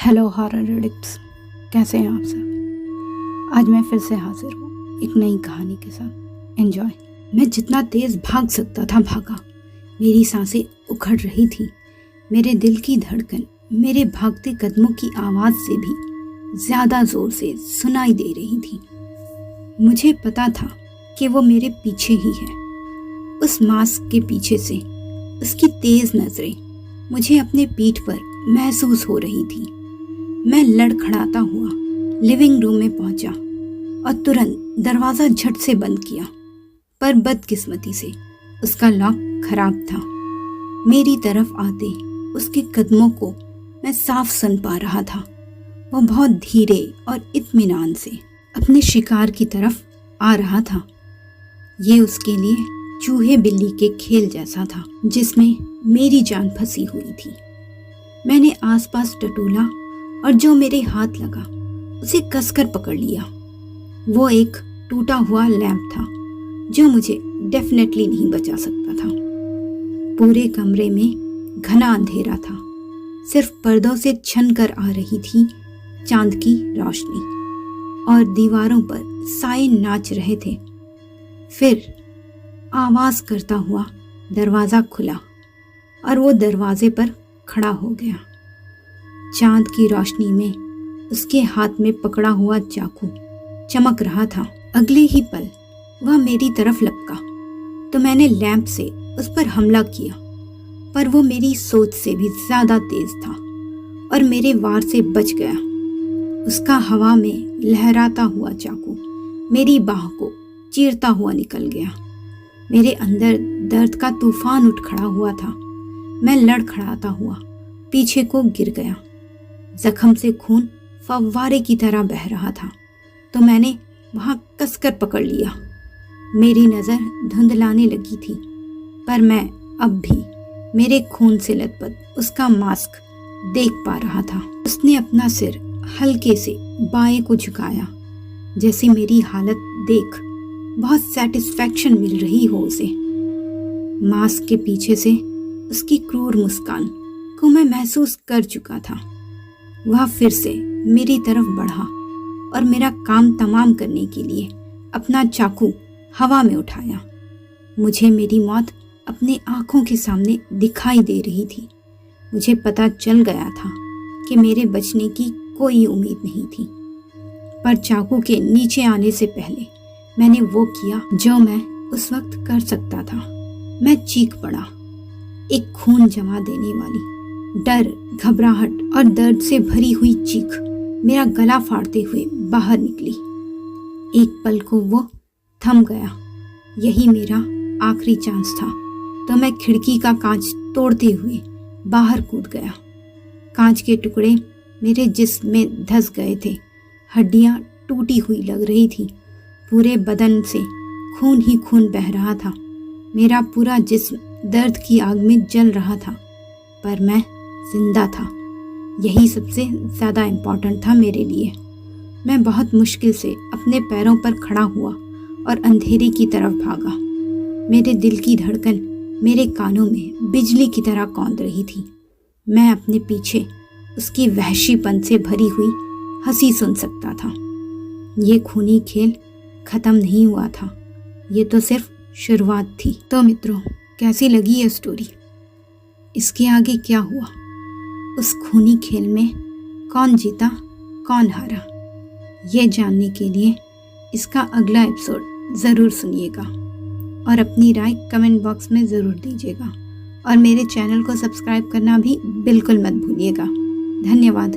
Hello horror addicts, कैसे हैं आप सब। आज मैं फिर से हाजिर हूँ एक नई कहानी के साथ। एंजॉय। मैं जितना तेज भाग सकता था भागा। मेरी सांसें उखड़ रही थी। मेरे दिल की धड़कन मेरे भागते कदमों की आवाज़ से भी ज़्यादा ज़ोर से सुनाई दे रही थी। मुझे पता था कि वो मेरे पीछे ही है। उस मास्क के पीछे से उसकी तेज़ नज़रें मुझे अपने पीठ पर महसूस हो रही थी। मैं लड़खड़ाता हुआ लिविंग रूम में पहुंचा और तुरंत दरवाज़ा झट से बंद किया, पर बदकिस्मती से उसका लॉक खराब था। मेरी तरफ आते उसके कदमों को मैं साफ सुन पा रहा था। वो बहुत धीरे और इत्मीनान से अपने शिकार की तरफ आ रहा था। ये उसके लिए चूहे बिल्ली के खेल जैसा था जिसमें मेरी जान फंसी हुई थी। मैंने आसपास टटोला और जो मेरे हाथ लगा उसे कसकर पकड़ लिया। वो एक टूटा हुआ लैंप था जो मुझे डेफिनेटली नहीं बचा सकता था। पूरे कमरे में घना अंधेरा था। सिर्फ पर्दों से छन कर आ रही थी चांद की रोशनी और दीवारों पर साए नाच रहे थे। फिर आवाज़ करता हुआ दरवाज़ा खुला और वो दरवाजे पर खड़ा हो गया। चांद की रोशनी में उसके हाथ में पकड़ा हुआ चाकू चमक रहा था। अगले ही पल वह मेरी तरफ लपका तो मैंने लैंप से उस पर हमला किया, पर वो मेरी सोच से भी ज़्यादा तेज था और मेरे वार से बच गया। उसका हवा में लहराता हुआ चाकू मेरी बाह को चीरता हुआ निकल गया। मेरे अंदर दर्द का तूफान उठ खड़ा हुआ था। मैं लड़खड़ाता हुआ पीछे को गिर गया। जख्म से खून फव्वारे की तरह बह रहा था तो मैंने वहां कसकर पकड़ लिया। मेरी नज़र धुंधलाने लगी थी, पर मैं अब भी मेरे खून से लथपथ उसका मास्क देख पा रहा था। उसने अपना सिर हल्के से बाएं को झुकाया, जैसे मेरी हालत देख बहुत सेटिस्फैक्शन मिल रही हो उसे। मास्क के पीछे से उसकी क्रूर मुस्कान को मैं महसूस कर चुका था। वह फिर से मेरी तरफ बढ़ा और मेरा काम तमाम करने के लिए अपना चाकू हवा में उठाया। मुझे मेरी मौत अपने आंखों के सामने दिखाई दे रही थी। मुझे पता चल गया था कि मेरे बचने की कोई उम्मीद नहीं थी, पर चाकू के नीचे आने से पहले मैंने वो किया जो मैं उस वक्त कर सकता था। मैं चीख पड़ा। एक खून जमा देने वाली, डर, घबराहट और दर्द से भरी हुई चीख मेरा गला फाड़ते हुए बाहर निकली। एक पल को वो थम गया। यही मेरा आखिरी चांस था, तो मैं खिड़की का कांच तोड़ते हुए बाहर कूद गया। कांच के टुकड़े मेरे जिस्म में धंस गए थे। हड्डियां टूटी हुई लग रही थी। पूरे बदन से खून ही खून बह रहा था। मेरा पूरा जिस्म दर्द की आग में जल रहा था, पर मैं जिंदा था। यही सबसे ज़्यादा इम्पोर्टेंट था मेरे लिए। मैं बहुत मुश्किल से अपने पैरों पर खड़ा हुआ और अंधेरे की तरफ भागा। मेरे दिल की धड़कन मेरे कानों में बिजली की तरह कौंध रही थी। मैं अपने पीछे उसकी वहशीपन से भरी हुई हंसी सुन सकता था। ये खूनी खेल ख़त्म नहीं हुआ था, ये तो सिर्फ शुरुआत थी। तो मित्रों, कैसी लगी ये स्टोरी? इसके आगे क्या हुआ? उस खूनी खेल में कौन जीता, कौन हारा? ये जानने के लिए इसका अगला एपिसोड ज़रूर सुनिएगा और अपनी राय कमेंट बॉक्स में ज़रूर दीजिएगा। और मेरे चैनल को सब्सक्राइब करना भी बिल्कुल मत भूलिएगा। धन्यवाद।